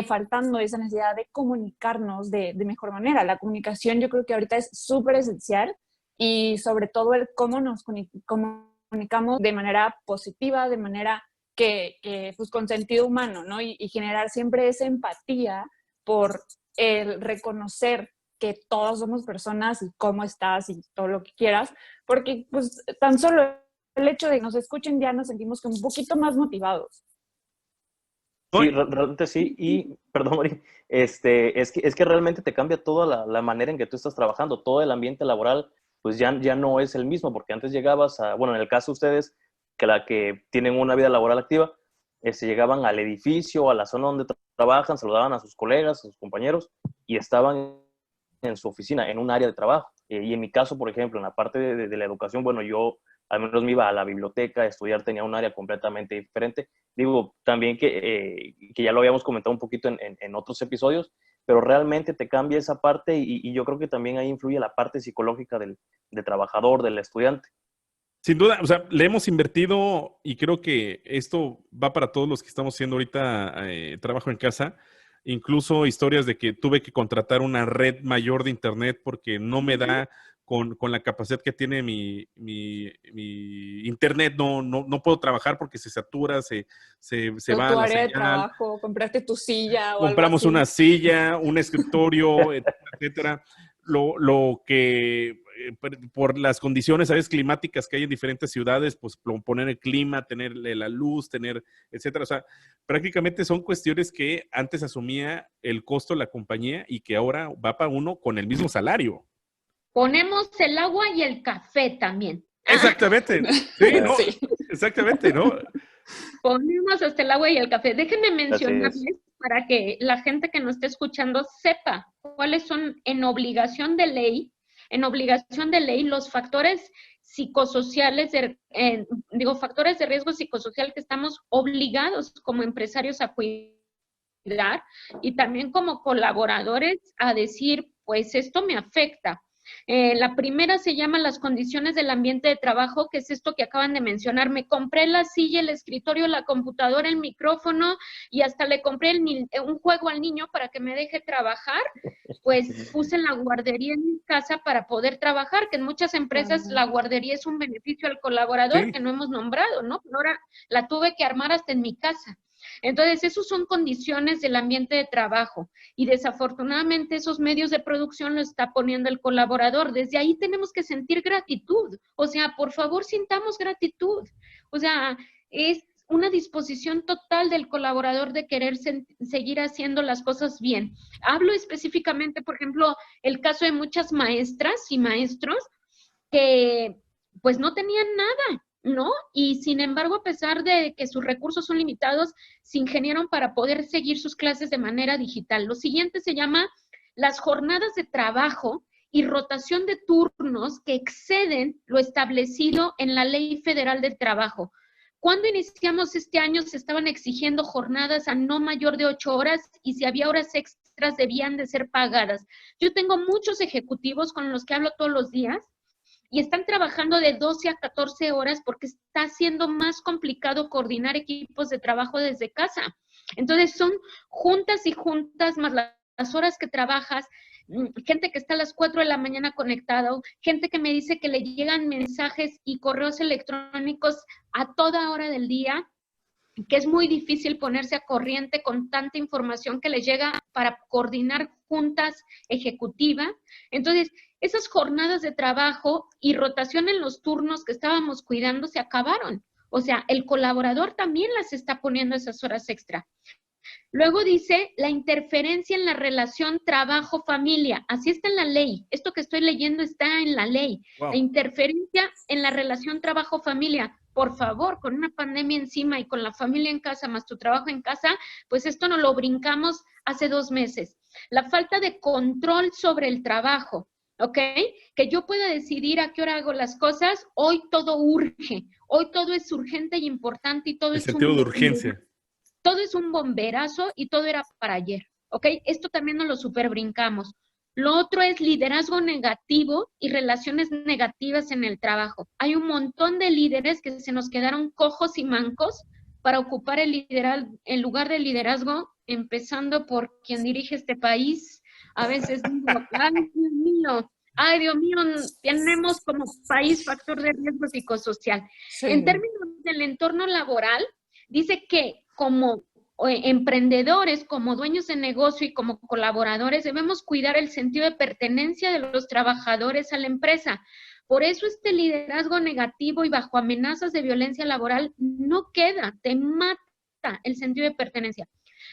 faltando esa necesidad de comunicarnos de mejor manera. La comunicación yo creo que ahorita es súper esencial y sobre todo el cómo nos comunicamos de manera positiva, de manera que pues con sentido humano, ¿no? Y generar siempre esa empatía por el reconocer que todos somos personas y cómo estás y todo lo que quieras, porque pues tan solo el hecho de que nos escuchen ya nos sentimos como un poquito más motivados. Sí, realmente sí. Y, perdón, Mari, es que realmente te cambia toda la manera en que tú estás trabajando. Todo el ambiente laboral, pues ya no es el mismo, porque antes llegabas a, bueno, en el caso de ustedes, que tienen una vida laboral activa, llegaban al edificio, a la zona donde trabajan, saludaban a sus colegas, a sus compañeros, y estaban en su oficina, en un área de trabajo. Y en mi caso, por ejemplo, en la parte de la educación, bueno, yo al menos me iba a la biblioteca a estudiar, tenía un área completamente diferente. Digo, también que ya lo habíamos comentado un poquito en otros episodios, pero realmente te cambia esa parte y yo creo que también ahí influye la parte psicológica del trabajador, del estudiante. Sin duda, o sea, le hemos invertido y creo que esto va para todos los que estamos haciendo ahorita trabajo en casa. Incluso historias de que tuve que contratar una red mayor de internet porque no me da con la capacidad que tiene mi internet. No puedo trabajar porque se satura, se va Tu la área de señal. trabajo, compraste tu silla o algo Compramos así. una silla, un escritorio, etcétera. Lo que por las condiciones, ¿sabes?, climáticas que hay en diferentes ciudades, pues poner el clima, tener la luz, tener, etcétera. O sea, prácticamente son cuestiones que antes asumía el costo de la compañía y que ahora va para uno con el mismo salario. Ponemos el agua y el café también. Exactamente. Sí, ¿no? Sí. Exactamente, ¿no? Ponemos hasta el agua y el café. Déjenme mencionarles para que la gente que nos esté escuchando sepa cuáles son en obligación de ley los factores psicosociales, factores de riesgo psicosocial que estamos obligados como empresarios a cuidar y también como colaboradores a decir, pues esto me afecta. La primera se llama las condiciones del ambiente de trabajo, que es esto que acaban de mencionar. Me compré la silla, el escritorio, la computadora, el micrófono y hasta le compré un juego al niño para que me deje trabajar. Pues puse la guardería en mi casa para poder trabajar, que en muchas empresas la guardería es un beneficio al colaborador que no hemos nombrado, ¿no? Pero ahora la tuve que armar hasta en mi casa. Entonces, esos son condiciones del ambiente de trabajo y desafortunadamente esos medios de producción lo está poniendo el colaborador. Desde ahí tenemos que sentir gratitud. O sea, por favor, sintamos gratitud. O sea, es una disposición total del colaborador de querer seguir haciendo las cosas bien. Hablo específicamente, por ejemplo, el caso de muchas maestras y maestros que pues no tenían nada, ¿no? Y sin embargo, a pesar de que sus recursos son limitados, se ingeniaron para poder seguir sus clases de manera digital. Lo siguiente se llama las jornadas de trabajo y rotación de turnos que exceden lo establecido en la Ley Federal del Trabajo. Cuando iniciamos este año se estaban exigiendo jornadas a no mayor de 8 horas y si había horas extras debían de ser pagadas. Yo tengo muchos ejecutivos con los que hablo todos los días y están trabajando de 12 a 14 horas porque está siendo más complicado coordinar equipos de trabajo desde casa. Entonces son juntas y juntas más las horas que trabajas, gente que está a las 4 de la mañana conectado, gente que me dice que le llegan mensajes y correos electrónicos a toda hora del día, que es muy difícil ponerse a corriente con tanta información que les llega para coordinar juntas ejecutivas. Entonces, esas jornadas de trabajo y rotación en los turnos que estábamos cuidando se acabaron. O sea, el colaborador también las está poniendo esas horas extra. Luego dice la interferencia en la relación trabajo-familia. Así está en la ley. Esto que estoy leyendo está en la ley. Wow. La interferencia en la relación trabajo-familia. Por favor, con una pandemia encima y con la familia en casa más tu trabajo en casa, pues esto no lo brincamos hace 2 meses. La falta de control sobre el trabajo, ¿ok? Que yo pueda decidir a qué hora hago las cosas. Hoy todo urge. Hoy todo es urgente y importante y todo es sentido de urgencia. Todo es un bomberazo y todo era para ayer, ¿ok? Esto también nos lo super brincamos. Lo otro es liderazgo negativo y relaciones negativas en el trabajo. Hay un montón de líderes que se nos quedaron cojos y mancos para ocupar el lugar de liderazgo, empezando por quien dirige este país. A veces digo, ay Dios mío, tenemos como país factor de riesgo psicosocial. Sí. En términos del entorno laboral, dice que como emprendedores, como dueños de negocio y como colaboradores, debemos cuidar el sentido de pertenencia de los trabajadores a la empresa. Por eso este liderazgo negativo y bajo amenazas de violencia laboral no queda, te mata el sentido de pertenencia.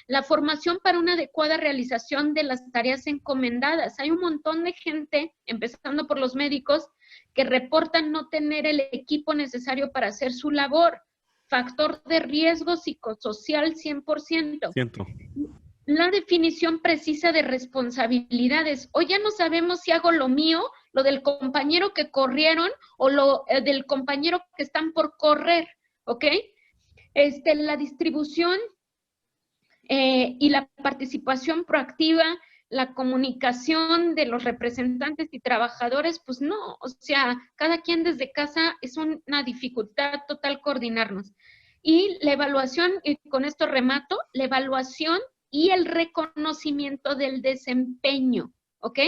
La formación para una adecuada realización de las tareas encomendadas. Hay un montón de gente, empezando por los médicos, que reportan no tener el equipo necesario para hacer su labor. Factor de riesgo psicosocial 100%. Siento. La definición precisa de responsabilidades. Hoy ya no sabemos si hago lo mío, lo del compañero que corrieron o lo del compañero que están por correr, ¿ok? La distribución y la participación proactiva, la comunicación de los representantes y trabajadores, pues no, o sea, cada quien desde casa es una dificultad total coordinarnos. Y la evaluación, y con esto remato, la evaluación y el reconocimiento del desempeño, ¿ok?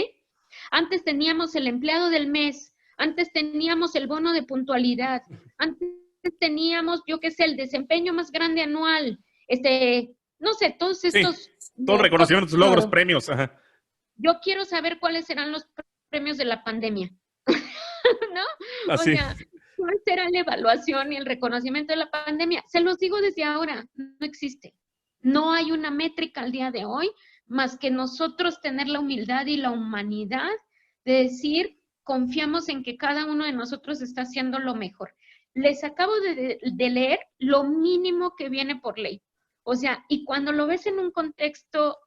Antes teníamos el empleado del mes, antes teníamos el bono de puntualidad, antes teníamos, yo qué sé, el desempeño más grande anual, no sé, todos estos... Sí, todos reconocimientos, logros, premios. Ajá. Yo quiero saber cuáles serán los premios de la pandemia, ¿no? Así. O sea, ¿cuál será la evaluación y el reconocimiento de la pandemia? Se los digo desde ahora, no existe. No hay una métrica al día de hoy más que nosotros tener la humildad y la humanidad de decir, confiamos en que cada uno de nosotros está haciendo lo mejor. Les acabo de leer lo mínimo que viene por ley. O sea, y cuando lo ves en un contexto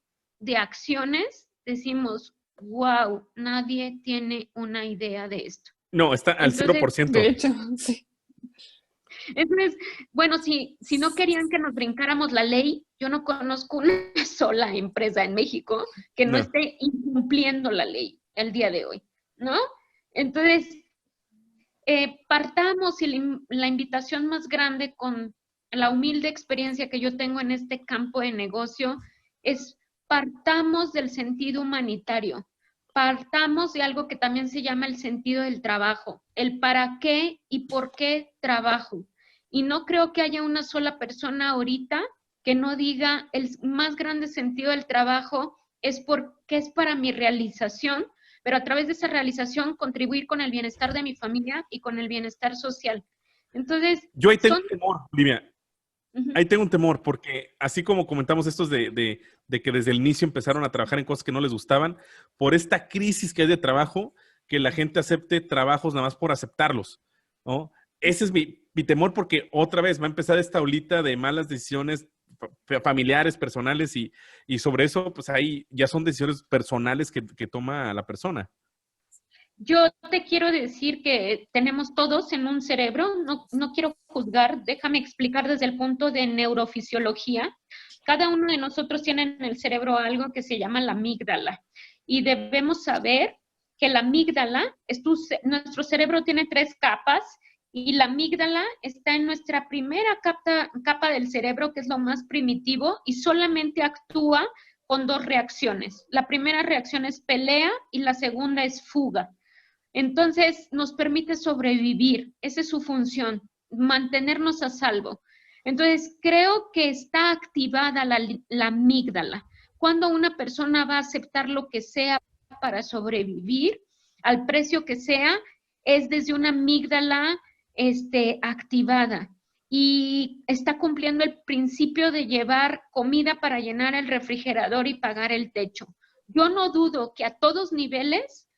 de acciones, decimos, wow, nadie tiene una idea de esto. No, está al 0%. De hecho, sí. Entonces, bueno, si no querían que nos brincáramos la ley, yo no conozco una sola empresa en México que no esté incumpliendo la ley el día de hoy, ¿no? Entonces, partamos y la invitación más grande con la humilde experiencia que yo tengo en este campo de negocio es partamos del sentido humanitario. Partamos de algo que también se llama el sentido del trabajo, el para qué y por qué trabajo. Y no creo que haya una sola persona ahorita que no diga el más grande sentido del trabajo es porque es para mi realización, pero a través de esa realización contribuir con el bienestar de mi familia y con el bienestar social. Entonces, yo ahí tengo un temor, Olivia. Ahí tengo un temor, porque así como comentamos estos de que desde el inicio empezaron a trabajar en cosas que no les gustaban, por esta crisis que hay de trabajo, que la gente acepte trabajos nada más por aceptarlos, ¿no? Ese es mi temor, porque otra vez va a empezar esta olita de malas decisiones familiares, personales, y sobre eso, pues ahí ya son decisiones personales que toma la persona. Yo te quiero decir que tenemos todos en un cerebro, no quiero juzgar, déjame explicar desde el punto de neurofisiología. Cada uno de nosotros tiene en el cerebro algo que se llama la amígdala y debemos saber que la amígdala, nuestro cerebro tiene 3 capas y la amígdala está en nuestra primera capa del cerebro, que es lo más primitivo, y solamente actúa con 2 reacciones. La primera reacción es pelea y la segunda es fuga. Entonces, nos permite sobrevivir. Esa es su función, mantenernos a salvo. Entonces, creo que está activada la amígdala. Cuando una persona va a aceptar lo que sea para sobrevivir, al precio que sea, es desde una amígdala activada y está cumpliendo el principio de llevar comida para llenar el refrigerador y pagar el techo. Yo no dudo que a todos niveles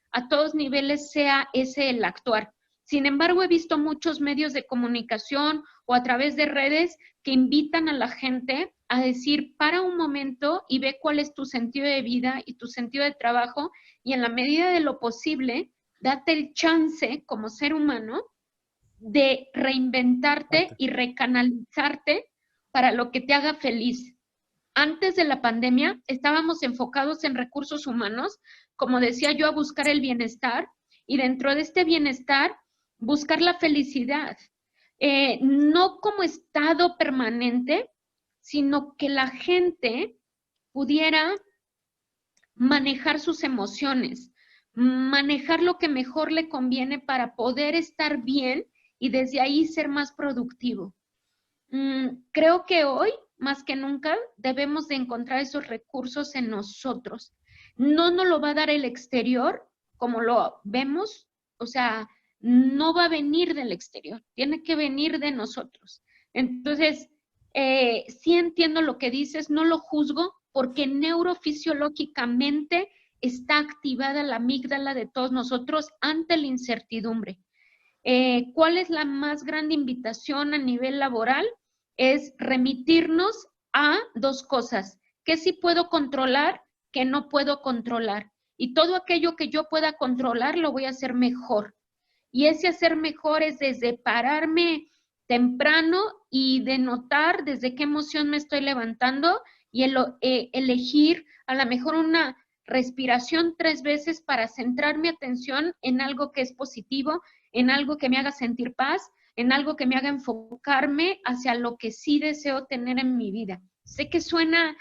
sea ese el actuar. Sin embargo, he visto muchos medios de comunicación o a través de redes que invitan a la gente a decir, para un momento y ve cuál es tu sentido de vida y tu sentido de trabajo y en la medida de lo posible, date el chance como ser humano de reinventarte y recanalizarte para lo que te haga feliz. Antes de la pandemia estábamos enfocados en recursos humanos, como decía yo, a buscar el bienestar y dentro de este bienestar buscar la felicidad. No como estado permanente, sino que la gente pudiera manejar sus emociones, manejar lo que mejor le conviene para poder estar bien y desde ahí ser más productivo. Creo que hoy, más que nunca, debemos de encontrar esos recursos en nosotros. No nos lo va a dar el exterior, como lo vemos, o sea, no va a venir del exterior, tiene que venir de nosotros. Entonces, sí entiendo lo que dices, no lo juzgo, porque neurofisiológicamente está activada la amígdala de todos nosotros ante la incertidumbre. ¿Cuál es la más grande invitación a nivel laboral? Es remitirnos a dos cosas, que sí puedo controlar, que no puedo controlar. Y todo aquello que yo pueda controlar lo voy a hacer mejor. Y ese hacer mejor es desde pararme temprano y de notar desde qué emoción me estoy levantando y elegir a lo mejor una respiración 3 veces para centrar mi atención en algo que es positivo, en algo que me haga sentir paz, en algo que me haga enfocarme hacia lo que sí deseo tener en mi vida. Sé que suena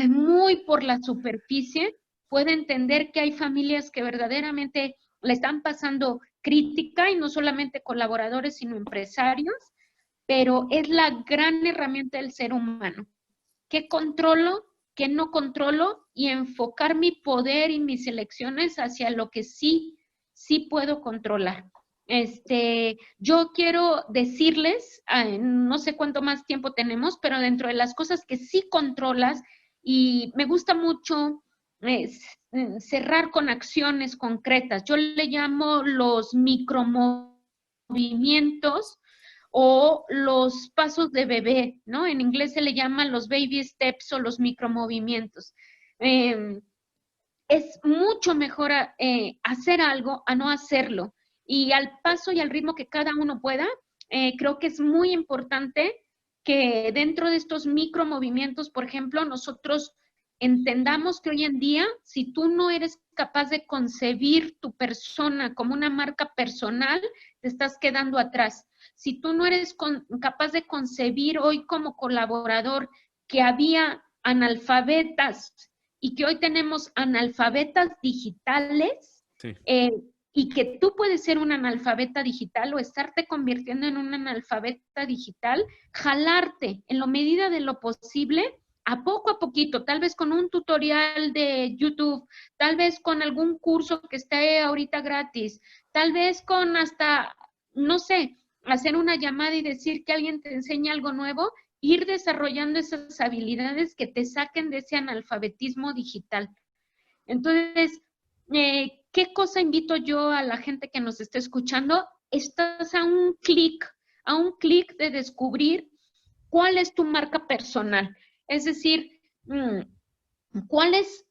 muy por la superficie, puedo entender que hay familias que verdaderamente le están pasando crítica y no solamente colaboradores, sino empresarios, pero es la gran herramienta del ser humano. ¿Qué controlo? ¿Qué no controlo? Y enfocar mi poder y mis elecciones hacia lo que sí puedo controlar. Yo quiero decirles, no sé cuánto más tiempo tenemos, pero dentro de las cosas que sí controlas, y me gusta mucho cerrar con acciones concretas. Yo le llamo los micromovimientos o los pasos de bebé, ¿no? En inglés se le llaman los baby steps o los micromovimientos. Es mucho mejor hacer algo a no hacerlo. Y al paso y al ritmo que cada uno pueda, creo que es muy importante que dentro de estos micromovimientos, por ejemplo, nosotros entendamos que hoy en día, si tú no eres capaz de concebir tu persona como una marca personal, te estás quedando atrás. Si tú no eres capaz de concebir hoy como colaborador que había analfabetas y que hoy tenemos analfabetas digitales, Sí. Y que tú puedes ser un analfabeta digital o estarte convirtiendo en un analfabeta digital, jalarte en la medida de lo posible, a poquito, tal vez con un tutorial de YouTube, tal vez con algún curso que esté ahorita gratis, tal vez con hasta, no sé, hacer una llamada y decir que alguien te enseñe algo nuevo, ir desarrollando esas habilidades que te saquen de ese analfabetismo digital. Entonces, ¿qué cosa invito yo a la gente que nos esté escuchando? Estás a un clic de descubrir cuál es tu marca personal. Es decir, cuál es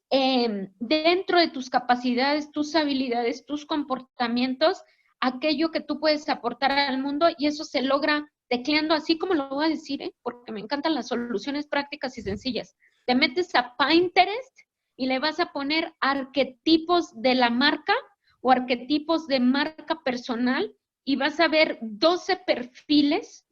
dentro de tus capacidades, tus habilidades, tus comportamientos, aquello que tú puedes aportar al mundo, y eso se logra tecleando, así como lo voy a decir, porque me encantan las soluciones prácticas y sencillas. Te metes a Pinterest y le vas a poner arquetipos de la marca o arquetipos de marca personal y vas a ver 12 perfiles,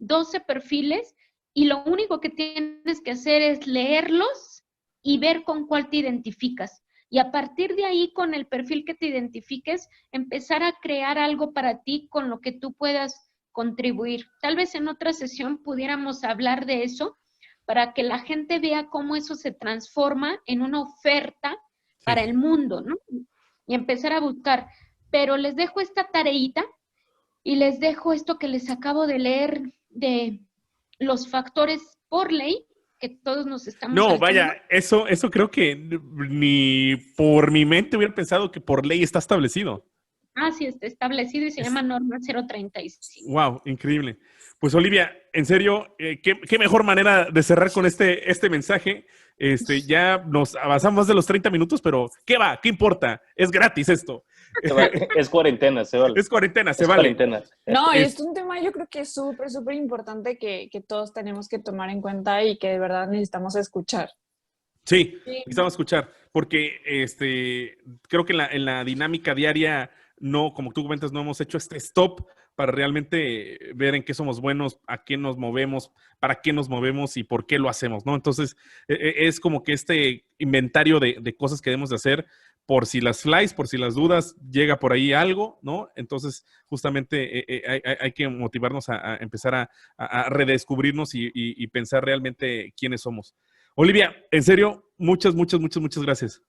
y lo único que tienes que hacer es leerlos y ver con cuál te identificas. Y a partir de ahí, con el perfil que te identifiques, empezar a crear algo para ti con lo que tú puedas contribuir. Tal vez en otra sesión pudiéramos hablar de eso, para que la gente vea cómo eso se transforma en una oferta para el mundo, ¿no? Y empezar a buscar. Pero les dejo esta tareita y les dejo esto que les acabo de leer de los factores por ley que todos nos estamos No, saltando. vaya, eso creo que ni por mi mente hubiera pensado que por ley está establecido. Sí, está establecido y se llama norma 035. Wow, increíble. Pues Olivia, en serio, qué mejor manera de cerrar con este mensaje. Ya nos avanzamos de los 30 minutos, pero ¿qué va? ¿Qué importa? Es gratis esto. Es cuarentena, se vale. Es cuarentena, se vale. Cuarentena. No, y es un tema yo creo que es súper importante que todos tenemos que tomar en cuenta y que de verdad necesitamos escuchar. Sí, necesitamos escuchar, porque creo que en la dinámica diaria, no, como tú comentas, no hemos hecho este stop para realmente ver en qué somos buenos, a qué nos movemos, para qué nos movemos y por qué lo hacemos, ¿no? Entonces, es como que este inventario de cosas que debemos de hacer, por si las flies, por si las dudas, llega por ahí algo, ¿no? Entonces, justamente hay que motivarnos a empezar a redescubrirnos y pensar realmente quiénes somos. Olivia, en serio, muchas gracias.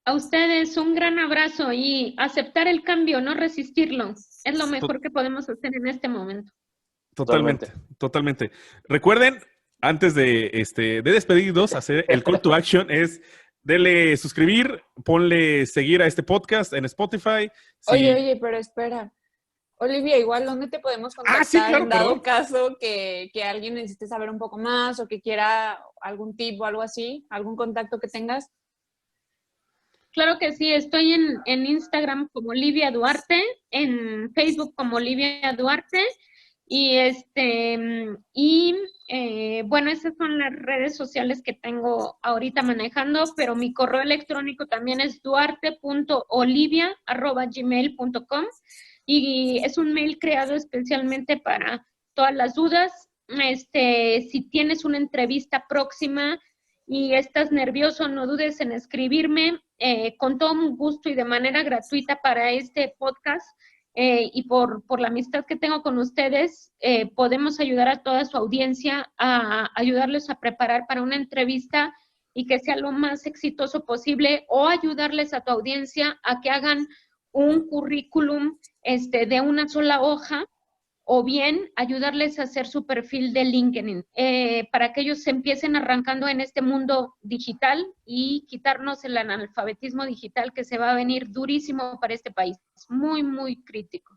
A ustedes un gran abrazo y aceptar el cambio, no resistirlo. Es lo mejor que podemos hacer en este momento. Totalmente. Recuerden, antes de despedirnos, hacer el call to action es Dele suscribir, ponle seguir a este podcast en Spotify. Si- Oye, pero espera. Olivia, igual, ¿dónde te podemos contactar sí, claro, en dado perdón. caso que alguien necesite saber un poco más o que quiera algún tip o algo así? ¿Algún contacto que tengas? Claro que sí, estoy en Instagram como Livia Duarte, en Facebook como Livia Duarte, y bueno, esas son las redes sociales que tengo ahorita manejando, pero mi correo electrónico también es duarte.olivia@gmail.com, y es un mail creado especialmente para todas las dudas. Si tienes una entrevista próxima y estás nervioso, no dudes en escribirme, con todo un gusto y de manera gratuita para este podcast. Y por la amistad que tengo con ustedes, podemos ayudar a toda su audiencia a ayudarles a preparar para una entrevista y que sea lo más exitoso posible, o ayudarles a tu audiencia a que hagan un currículum de una sola hoja, o bien ayudarles a hacer su perfil de LinkedIn, para que ellos se empiecen arrancando en este mundo digital y quitarnos el analfabetismo digital que se va a venir durísimo para este país. Muy, muy crítico.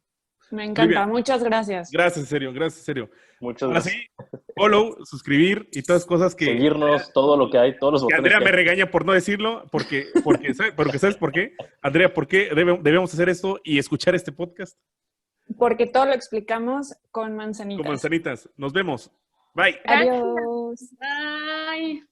Me encanta, muchas gracias. Gracias, en serio, gracias, en serio. Muchas Ahora gracias. sí, follow, suscribir y todas cosas que, Seguirnos, todo lo que hay, todos los que botones Andrea que me hay. regaña por no decirlo, ¿sabes por qué? Andrea, ¿por qué debemos hacer esto y escuchar este podcast Porque todo lo explicamos con manzanitas. con manzanitas? Nos vemos. Bye. Gracias. Adiós. Bye.